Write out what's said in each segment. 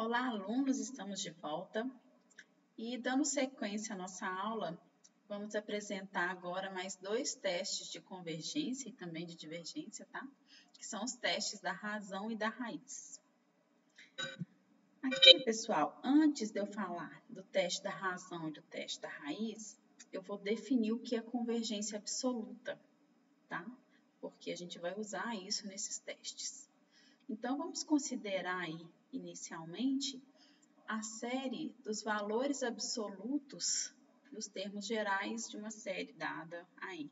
Olá, alunos, estamos de volta e dando sequência à nossa aula, vamos apresentar agora mais dois testes de convergência e também de divergência, tá? Que são os testes da razão e da raiz. Aqui, pessoal, antes de eu falar do teste da razão e do teste da raiz, eu vou definir o que é convergência absoluta, tá? Porque a gente vai usar isso nesses testes. Então, vamos considerar aí, inicialmente, a série dos valores absolutos dos termos gerais de uma série dada aí.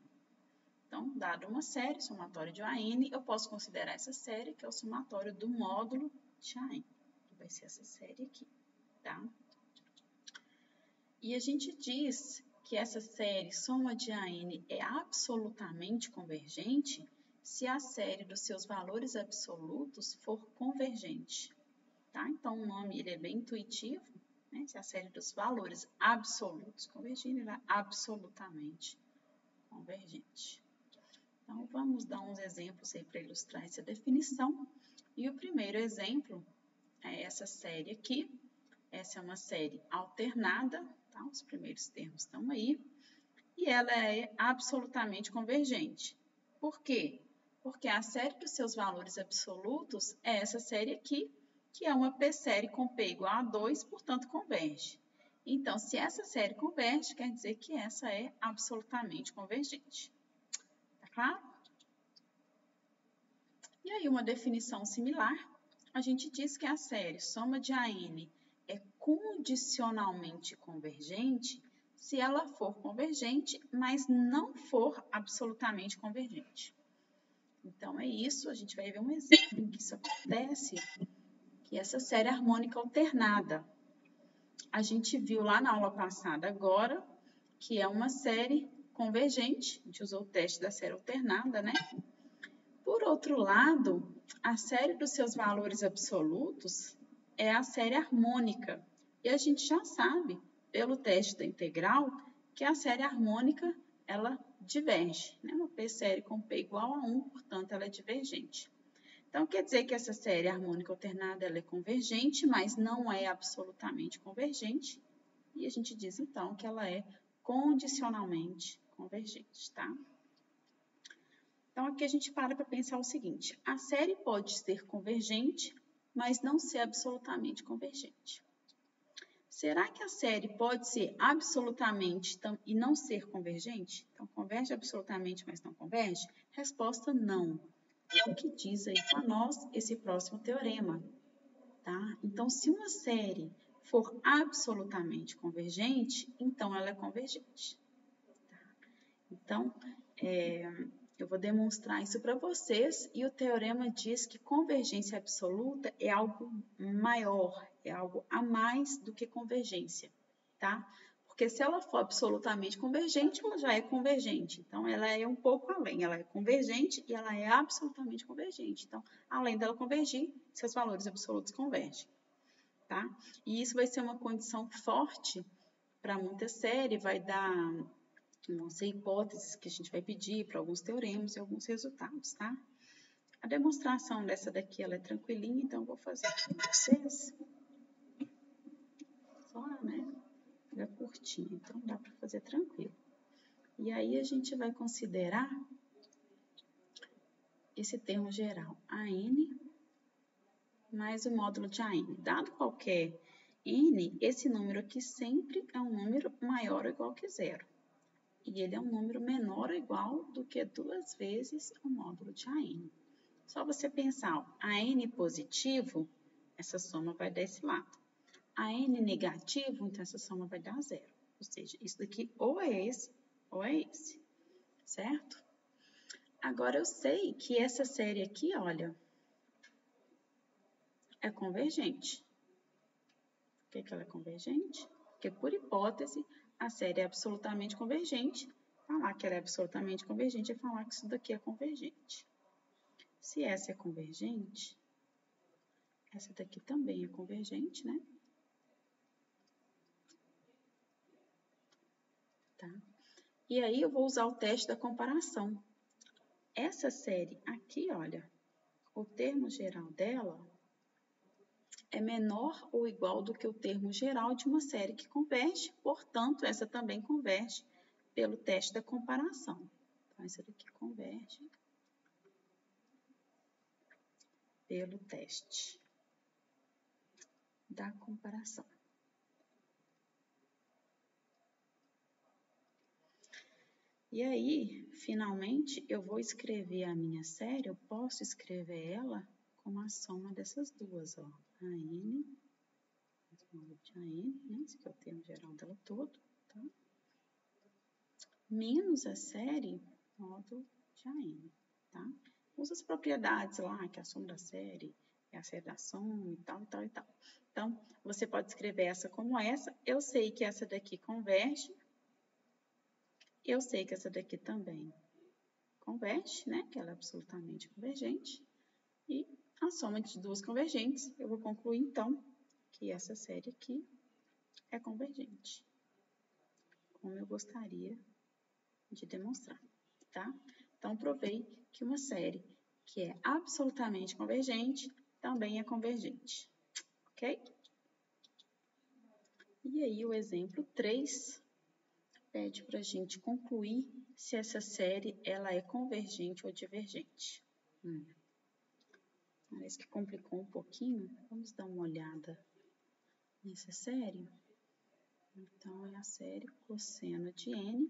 Então, dada uma série, somatório de AN, eu posso considerar essa série, que é o somatório do módulo de AN, que vai ser essa série aqui, tá? E a gente diz que essa série soma de AN é absolutamente convergente se a série dos seus valores absolutos for convergente. Tá? Então, o nome ele é bem intuitivo, né? Se a série dos valores absolutos convergirem, ele é absolutamente convergente. Então, vamos dar uns exemplos aí para ilustrar essa definição. E o primeiro exemplo é essa série aqui. Essa é uma série alternada, tá? Os primeiros termos estão aí. E ela é absolutamente convergente. Por quê? Porque a série dos seus valores absolutos é essa série aqui, que é uma P-série com P igual a 2, portanto, converge. Então, se essa série converge, quer dizer que essa é absolutamente convergente. Tá claro? E aí, uma definição similar, a gente diz que a série soma de AN é condicionalmente convergente se ela for convergente, mas não for absolutamente convergente. Então, é isso, a gente vai ver um exemplo em que isso acontece, que essa série harmônica alternada. A gente viu lá na aula passada agora, que é uma série convergente, a gente usou o teste da série alternada, né? Por outro lado, a série dos seus valores absolutos é a série harmônica. E a gente já sabe, pelo teste da integral, que a série harmônica, ela diverge, né? Uma P-série com P igual a 1, portanto, ela é divergente. Então, quer dizer que essa série harmônica alternada ela é convergente, mas não é absolutamente convergente. E a gente diz, então, que ela é condicionalmente convergente, tá? Então, aqui a gente para pensar o seguinte. A série pode ser convergente, mas não ser absolutamente convergente. Será que a série pode ser absolutamente e não ser convergente? Então, converge absolutamente, mas não converge? Resposta, não. É o que diz aí para nós esse próximo teorema, tá? Então, se uma série for absolutamente convergente, então ela é convergente. Tá? Então, eu vou demonstrar isso para vocês e o teorema diz que convergência absoluta é algo maior, é algo a mais do que convergência, tá? Porque se ela for absolutamente convergente, ela já é convergente. Então, ela é um pouco além. Ela é convergente e ela é absolutamente convergente. Então, além dela convergir, seus valores absolutos convergem, tá? E isso vai ser uma condição forte para muita série, vai dar, vão ser hipóteses que a gente vai pedir para alguns teoremas e alguns resultados, tá? A demonstração dessa daqui, ela é tranquilinha, então eu vou fazer aqui para vocês. Só, né? É curtinho, então dá para fazer tranquilo. E aí a gente vai considerar esse termo geral, AN mais o módulo de AN. Dado qualquer N, esse número aqui sempre é um número maior ou igual que zero. E ele é um número menor ou igual do que 2 vezes o módulo de AN. Só você pensar, ó, AN positivo, essa soma vai dar esse lado. AN negativo, então essa soma vai dar zero. Ou seja, isso daqui ou é esse, certo? Agora, eu sei que essa série aqui, olha, é convergente. Por que ela é convergente? Porque, por hipótese, a série é absolutamente convergente. Falar que ela é absolutamente convergente é falar que isso daqui é convergente. Se essa é convergente, essa daqui também é convergente, né? Tá? E aí, eu vou usar o teste da comparação. Essa série aqui, olha, o termo geral dela é menor ou igual do que o termo geral de uma série que converge, portanto, essa também converge pelo teste da comparação. Então, essa daqui converge pelo teste da comparação. E aí, finalmente, eu vou escrever a minha série, eu posso escrever ela como a soma dessas duas, ó. A N, de AN, né? Esse aqui é o termo geral dela todo, tá? Menos a série módulo de AN, tá? Usa as propriedades lá, que é a soma da série, é a série da soma e tal, e tal, e tal. Então, você pode escrever essa como essa. Eu sei que essa daqui converge. Eu sei que essa daqui também converge, né? Que ela é absolutamente convergente. E a soma de duas convergentes, eu vou concluir, então, que essa série aqui é convergente. Como eu gostaria de demonstrar, tá? Então, provei que uma série que é absolutamente convergente também é convergente, ok? E aí, o exemplo 3 pede para a gente concluir se essa série ela é convergente ou divergente. Parece que complicou um pouquinho. Vamos dar uma olhada nessa série. Então, é a série cosseno de n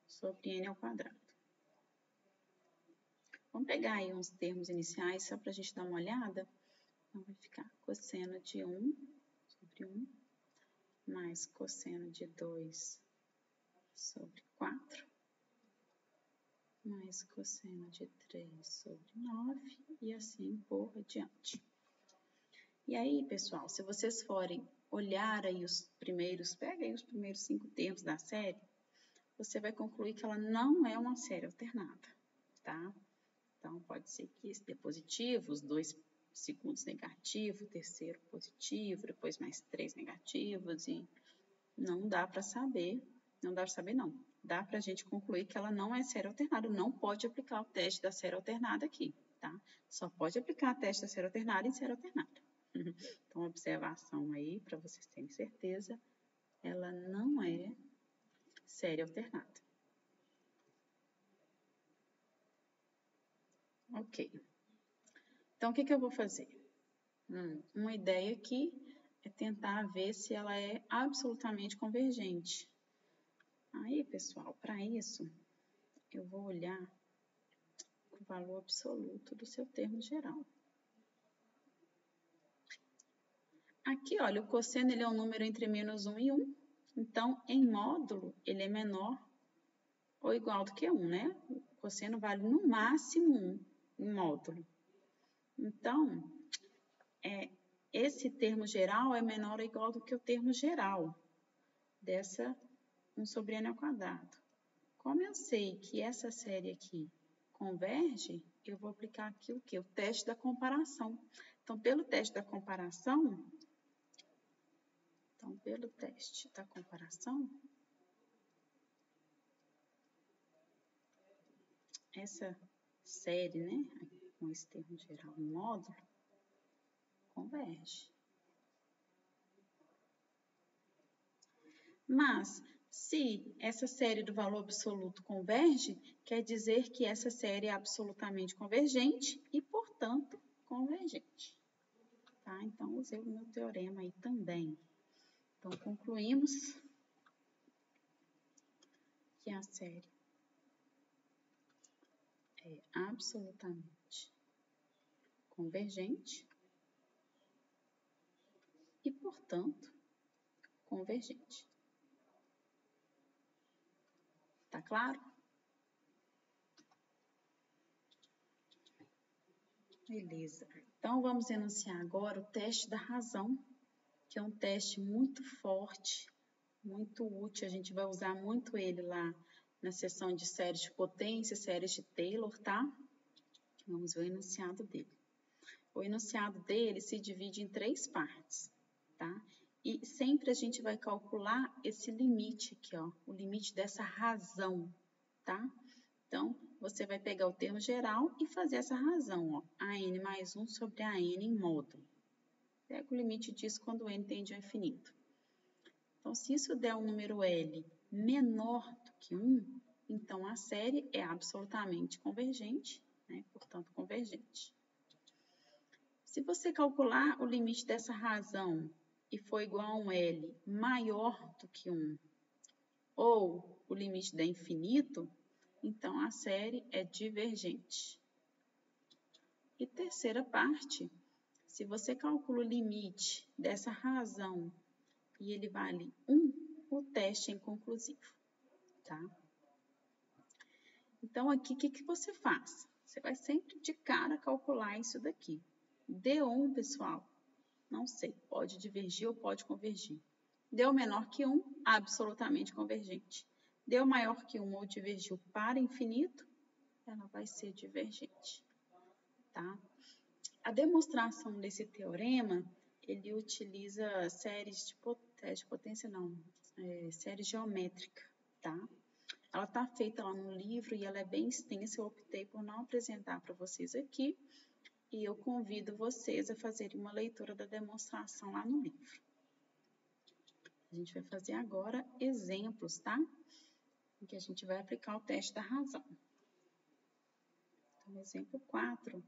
sobre n ao quadrado. Vamos pegar aí uns termos iniciais só para a gente dar uma olhada. Então, vai ficar cosseno de 1 sobre 1 mais cosseno de 2 sobre 4 mais cosseno de 3 sobre 9 e assim por diante. E aí, pessoal, se vocês forem olhar aí os primeiros, pega aí os primeiros 5 termos da série, você vai concluir que ela não é uma série alternada, tá? Então, pode ser que esse dê positivo, os 2 segundos negativo, o terceiro positivo, depois mais 3 negativos, e não dá para saber, não. Dá para a gente concluir que ela não é série alternada, não pode aplicar o teste da série alternada aqui, tá? Só pode aplicar o teste da série alternada em série alternada. Então, observação aí, para vocês terem certeza, ela não é série alternada. Ok. Então, o que eu vou fazer? Uma ideia aqui é tentar ver se ela é absolutamente convergente. Aí, pessoal, para isso, eu vou olhar o valor absoluto do seu termo geral. Aqui, olha, o cosseno ele é um número entre menos 1 e 1. Então, em módulo, ele é menor ou igual do que 1, né? O cosseno vale no máximo 1 em módulo. Então, esse termo geral é menor ou igual do que o termo geral dessa 1 sobre n ao quadrado. Como eu sei que essa série aqui converge, eu vou aplicar aqui o quê? O teste da comparação. Então, pelo teste da comparação, essa série, né, com esse termo geral em módulo, converge. Mas, se essa série do valor absoluto converge, quer dizer que essa série é absolutamente convergente e, portanto, convergente. Tá? Então, usei o meu teorema aí também. Então, concluímos que a série é absolutamente convergente e, portanto, convergente. Tá claro? Beleza. Então, vamos enunciar agora o teste da razão, que é um teste muito forte, muito útil. A gente vai usar muito ele lá na seção de séries de potência, séries de Taylor, tá? Vamos ver o enunciado dele. O enunciado dele se divide em 3 partes, tá? E sempre a gente vai calcular esse limite aqui, ó, o limite dessa razão, tá? Então, você vai pegar o termo geral e fazer essa razão, ó, AN mais 1 sobre AN em módulo. Pega o limite disso quando n tende ao infinito. Então, se isso der um número L menor do que 1, então a série é absolutamente convergente, né? Portanto, convergente. Se você calcular o limite dessa razão e for igual a um L maior do que 1, ou o limite der infinito, então a série é divergente. E terceira parte, se você calcula o limite dessa razão e ele vale 1, o teste é inconclusivo, tá? Então, aqui, o que você faz? Você vai sempre de cara calcular isso daqui. Deu 1, pessoal? Não sei, pode divergir ou pode convergir. Deu menor que 1, absolutamente convergente. Deu maior que 1 ou divergiu para infinito, ela vai ser divergente, tá? A demonstração desse teorema, ele utiliza séries de potência, série geométrica, tá? Ela está feita lá no livro e ela é bem extensa, eu optei por não apresentar para vocês aqui, e eu convido vocês a fazerem uma leitura da demonstração lá no livro. A gente vai fazer agora exemplos, tá? Em que a gente vai aplicar o teste da razão. Então, exemplo 4.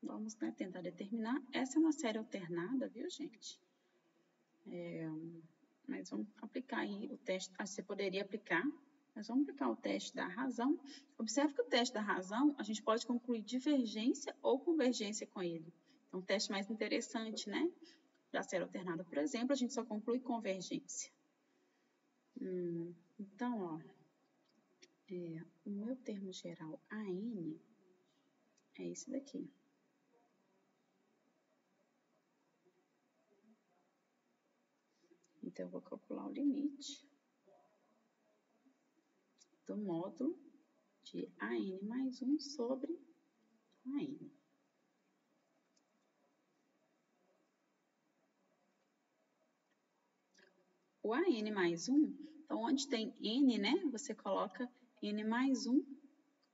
Vamos, né, tentar determinar. Essa é uma série alternada, viu, gente? Mas vamos aplicar aí o teste. Você poderia aplicar, mas vamos aplicar o teste da razão. Observe que o teste da razão, a gente pode concluir divergência ou convergência com ele. É um teste mais interessante, né? Para a série alternada, por exemplo, a gente só conclui convergência. Então, ó, o meu termo geral AN é esse daqui. Então, eu vou calcular o limite do módulo de AN mais 1 sobre AN. O AN mais 1, então, onde tem N, né, você coloca N mais 1. Vou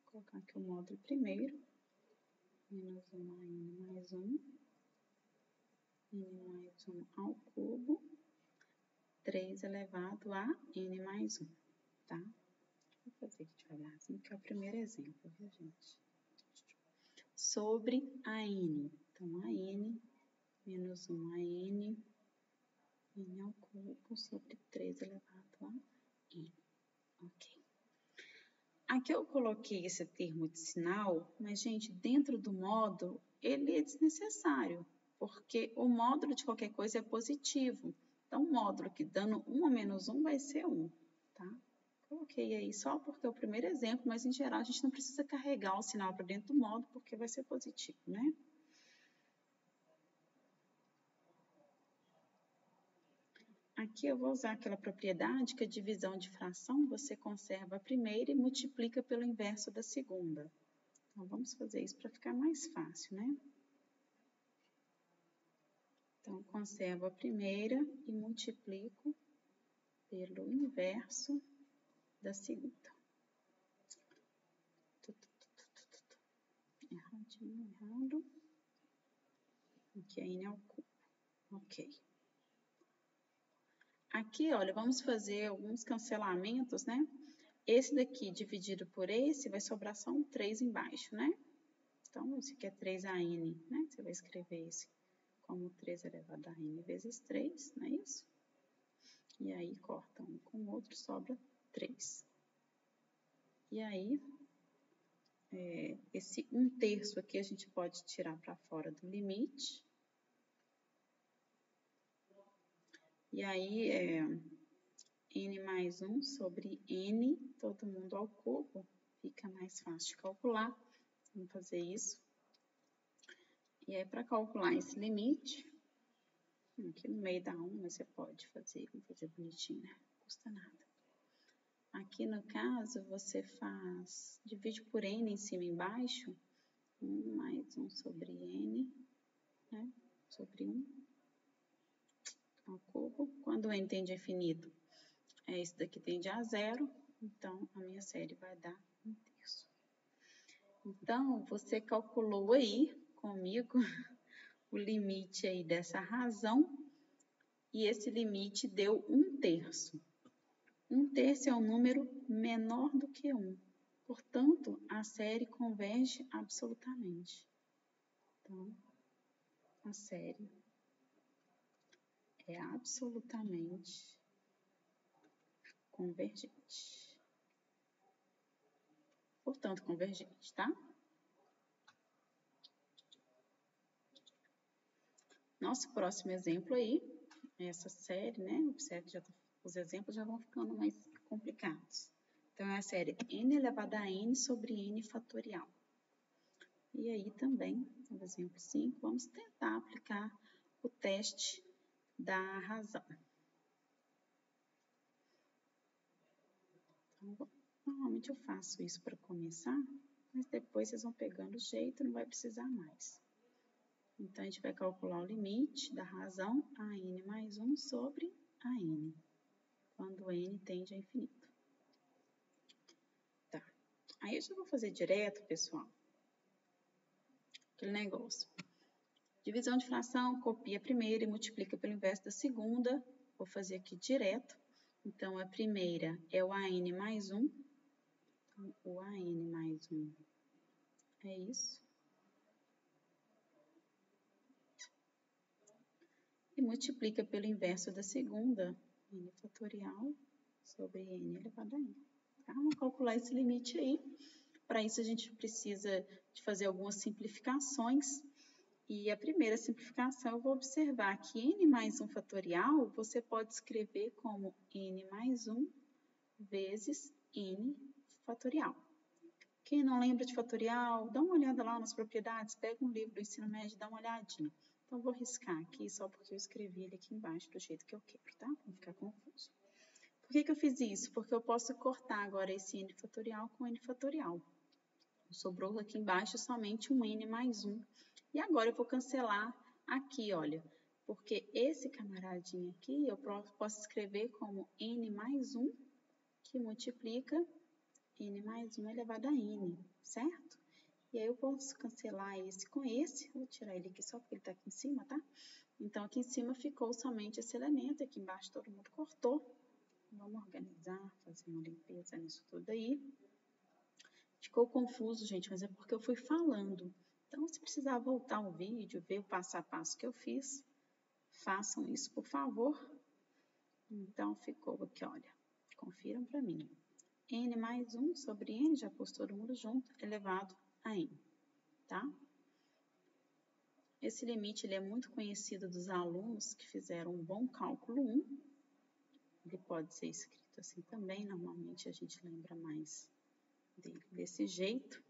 colocar aqui o módulo primeiro. Menos 1 AN mais 1. N mais 1 ao cubo. 3 elevado a N mais 1, tá? Vou fazer aqui devagarzinho, que é o primeiro exemplo, viu, gente? Sobre a N. Então, a N menos 1 a N ao cubo sobre 3 elevado a N. Ok. Aqui eu coloquei esse termo de sinal, mas, gente, dentro do módulo, ele é desnecessário, porque o módulo de qualquer coisa é positivo. Então, o módulo que dando 1 ou menos 1 vai ser 1, tá? Coloquei aí só porque é o primeiro exemplo, mas, em geral, a gente não precisa carregar o sinal para dentro do módulo, porque vai ser positivo, né? Aqui eu vou usar aquela propriedade que a divisão de fração você conserva a primeira e multiplica pelo inverso da segunda. Então, vamos fazer isso para ficar mais fácil, né? Então, conservo a primeira e multiplico pelo inverso da segunda. Erradinho, errado. Aqui é N ao cubo. Ok. Aqui, olha, vamos fazer alguns cancelamentos, né? Esse daqui dividido por esse vai sobrar só um 3 embaixo, né? Então, esse aqui é 3AN, né? Você vai escrever esse como 3 elevado a N vezes 3, não é isso? E aí, corta um com o outro, sobra 3. E aí, esse 1/3 aqui a gente pode tirar para fora do limite. E aí, N mais 1 sobre N, todo mundo ao cubo, fica mais fácil de calcular. Vamos fazer isso. E aí, para calcular esse limite, aqui no meio dá 1, mas você pode fazer, vamos fazer bonitinho, né? Não custa nada. Aqui no caso, você divide por N em cima e embaixo, 1 mais 1 sobre N, né? Sobre 1 ao cubo. Quando N tende a infinito, esse daqui tende a 0, então a minha série vai dar 1/3. Então, você calculou aí, comigo o limite aí dessa razão, e esse limite deu 1/3. 1/3 é um número menor do que 1. Portanto, a série converge absolutamente. Então, a série é absolutamente convergente. Portanto, convergente, tá? Nosso próximo exemplo aí, essa série, né? Observe que os exemplos já vão ficando mais complicados. Então, é a série n elevado a n sobre n fatorial. E aí também, no exemplo 5, vamos tentar aplicar o teste da razão. Então, normalmente eu faço isso para começar, mas depois vocês vão pegando o jeito, não vai precisar mais. Então, a gente vai calcular o limite da razão a n mais 1 sobre a n, quando n tende a infinito. Tá. Aí eu já vou fazer direto, pessoal, aquele negócio. Divisão de fração, copia a primeira e multiplica pelo inverso da segunda. Vou fazer aqui direto. Então, a primeira é o AN mais 1. Então, o AN mais 1 é isso. E multiplica pelo inverso da segunda, n fatorial sobre n elevado a n. Tá? Vamos calcular esse limite aí. Para isso, a gente precisa de fazer algumas simplificações. E a primeira simplificação, eu vou observar que n mais 1 fatorial, você pode escrever como n mais 1 vezes n fatorial. Quem não lembra de fatorial, dá uma olhada lá nas propriedades, pega um livro do ensino médio e dá uma olhadinha. Então, vou riscar aqui só porque eu escrevi ele aqui embaixo do jeito que eu quero, tá? Para não ficar confuso. Por que eu fiz isso? Porque eu posso cortar agora esse n fatorial com n fatorial. Sobrou aqui embaixo somente um n mais 1. E agora eu vou cancelar aqui, olha, porque esse camaradinho aqui eu posso escrever como n mais 1, que multiplica n mais 1 elevado a n, certo? E aí eu posso cancelar esse com esse, vou tirar ele aqui só porque ele está aqui em cima, tá? Então, aqui em cima ficou somente esse elemento, aqui embaixo todo mundo cortou. Vamos organizar, fazer uma limpeza nisso tudo aí. Ficou confuso, gente, mas é porque eu fui falando. Então, se precisar voltar o vídeo, ver o passo a passo que eu fiz, façam isso, por favor. Então, ficou aqui, olha, confiram para mim. n mais 1 sobre n, já pôs todo mundo junto, elevado a n, tá? Esse limite ele é muito conhecido dos alunos que fizeram um bom cálculo 1. Ele pode ser escrito assim também, normalmente a gente lembra mais dele desse jeito.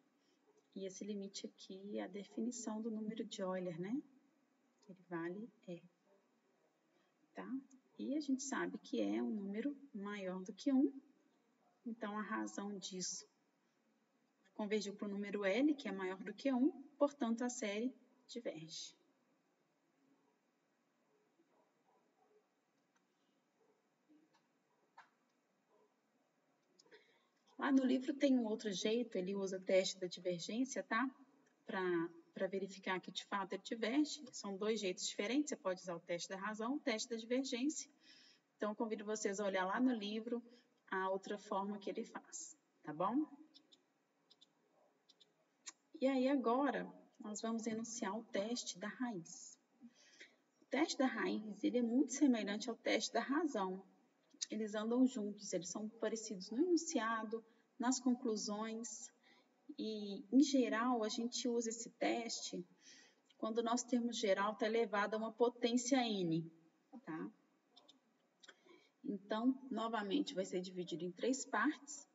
E esse limite aqui é a definição do número de Euler, né? Ele vale E, tá? E a gente sabe que é um número maior do que 1. Então, a razão disso convergiu para o número L, que é maior do que 1. Portanto, a série diverge. Lá no livro tem um outro jeito, ele usa o teste da divergência, tá? Para verificar que de fato ele diverge. São dois jeitos diferentes, você pode usar o teste da razão, o teste da divergência. Então, eu convido vocês a olhar lá no livro a outra forma que ele faz, tá bom? E aí, agora, nós vamos enunciar o teste da raiz. O teste da raiz, ele é muito semelhante ao teste da razão. Eles andam juntos, eles são parecidos no enunciado, nas conclusões. E, em geral, a gente usa esse teste quando o nosso termo geral está elevado a uma potência n, tá? Então, novamente, vai ser dividido em 3 partes.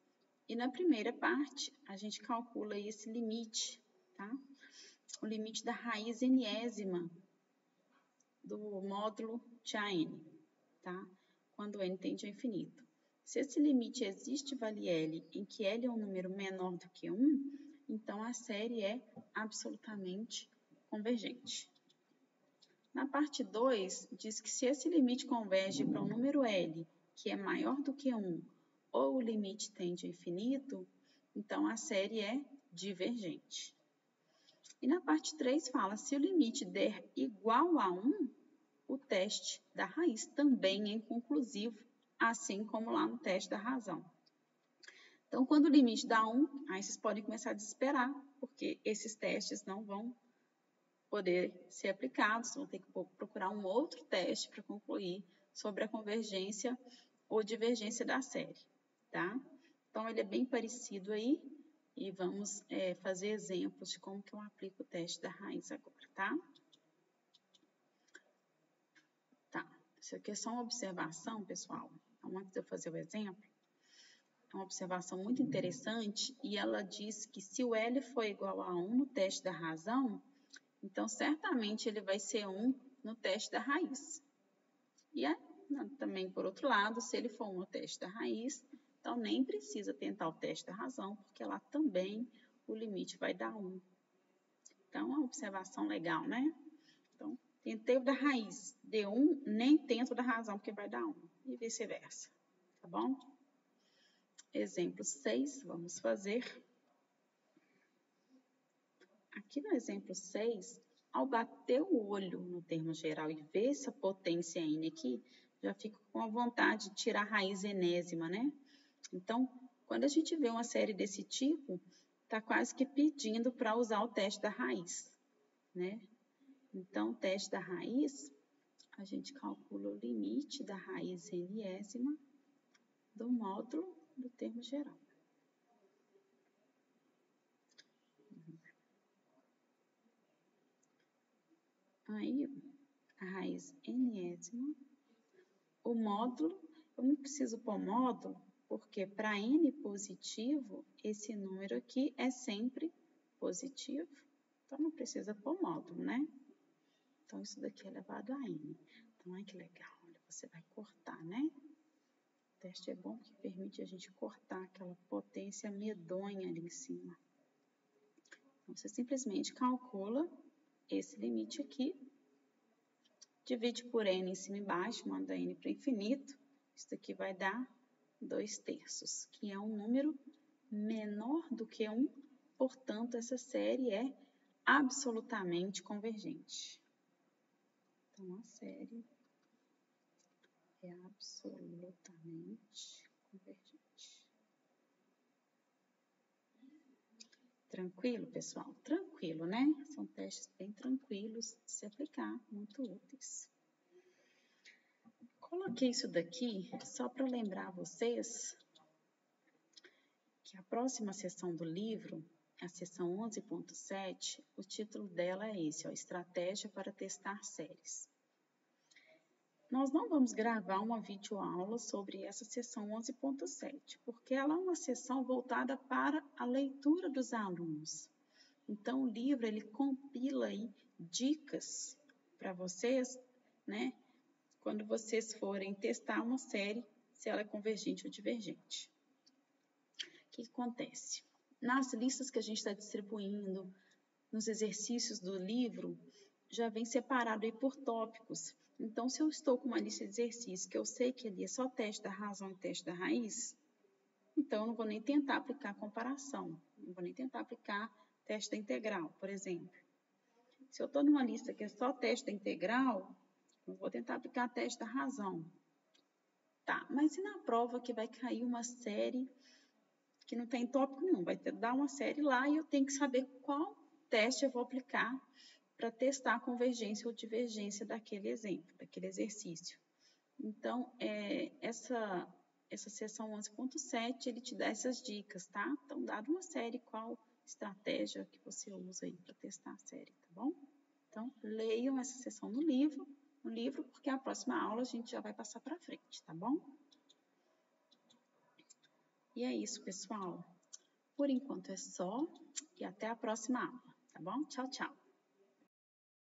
E na primeira parte, a gente calcula esse limite, tá? O limite da raiz enésima do módulo de AN, tá? Quando n tende ao infinito. Se esse limite existe, vale L, em que L é um número menor do que 1, então a série é absolutamente convergente. Na parte 2, diz que se esse limite converge para um número L, que é maior do que 1, ou o limite tende ao infinito, então a série é divergente. E na parte 3 fala, se o limite der igual a 1, o teste da raiz também é inconclusivo, assim como lá no teste da razão. Então, quando o limite dá 1, aí vocês podem começar a desesperar, porque esses testes não vão poder ser aplicados, vão ter que procurar um outro teste para concluir sobre a convergência ou divergência da série, tá? Então, ele é bem parecido aí, e vamos fazer exemplos de como que eu aplico o teste da raiz agora, tá? Tá, isso aqui é só uma observação, pessoal. Então, antes de eu fazer o exemplo, é uma observação muito interessante, e ela diz que se o L for igual a 1 no teste da razão, então, certamente, ele vai ser 1 no teste da raiz. E também, por outro lado, se ele for 1 no teste da raiz, então nem precisa tentar o teste da razão, porque lá também o limite vai dar 1. Então, é uma observação legal, né? Então, tentei o da raiz, deu 1, nem tento o da razão, porque vai dar 1. E vice-versa, tá bom? Exemplo 6, vamos fazer. Aqui no exemplo 6, ao bater o olho no termo geral e ver essa potência n aqui, já fico com a vontade de tirar a raiz enésima, né? Então, quando a gente vê uma série desse tipo, está quase que pedindo para usar o teste da raiz, né? Então, o teste da raiz, a gente calcula o limite da raiz enésima do módulo do termo geral. Aí, a raiz enésima, o módulo, eu não preciso pôr módulo, porque para n positivo, esse número aqui é sempre positivo, então não precisa pôr módulo, né? Então, isso daqui é elevado a n. Então, olha que legal, olha, você vai cortar, né? O teste é bom porque permite a gente cortar aquela potência medonha ali em cima. Então, você simplesmente calcula esse limite aqui, divide por n em cima e embaixo, manda n para infinito. Isso daqui vai dar 2/3, que é um número menor do que 1, portanto, essa série é absolutamente convergente. Então, a série é absolutamente convergente. Tranquilo, pessoal? Tranquilo, né? São testes bem tranquilos de se aplicar, muito úteis. Coloquei isso daqui só para lembrar vocês que a próxima sessão do livro, a sessão 11.7, o título dela é esse, ó, Estratégia para testar séries. Nós não vamos gravar uma videoaula sobre essa sessão 11.7, porque ela é uma sessão voltada para a leitura dos alunos. Então, o livro, ele compila aí dicas para vocês, né, quando vocês forem testar uma série, se ela é convergente ou divergente. O que acontece? Nas listas que a gente está distribuindo, nos exercícios do livro, já vem separado aí por tópicos. Então, se eu estou com uma lista de exercícios que eu sei que ali é só teste da razão e teste da raiz, então eu não vou nem tentar aplicar comparação, não vou nem tentar aplicar teste da integral, por exemplo. Se eu estou numa lista que é só teste da integral, eu vou tentar aplicar teste da razão. Tá, mas e na prova que vai cair uma série que não tem tópico nenhum, vai dar uma série lá e eu tenho que saber qual teste eu vou aplicar para testar a convergência ou divergência daquele exemplo, daquele exercício. Então, essa seção 11.7, ele te dá essas dicas, tá? Então, dado uma série, qual estratégia que você usa aí para testar a série, tá bom? Então, leiam essa seção no livro, porque a próxima aula a gente já vai passar para frente, tá bom? E é isso, pessoal. Por enquanto é só, e até a próxima aula, tá bom? Tchau, tchau.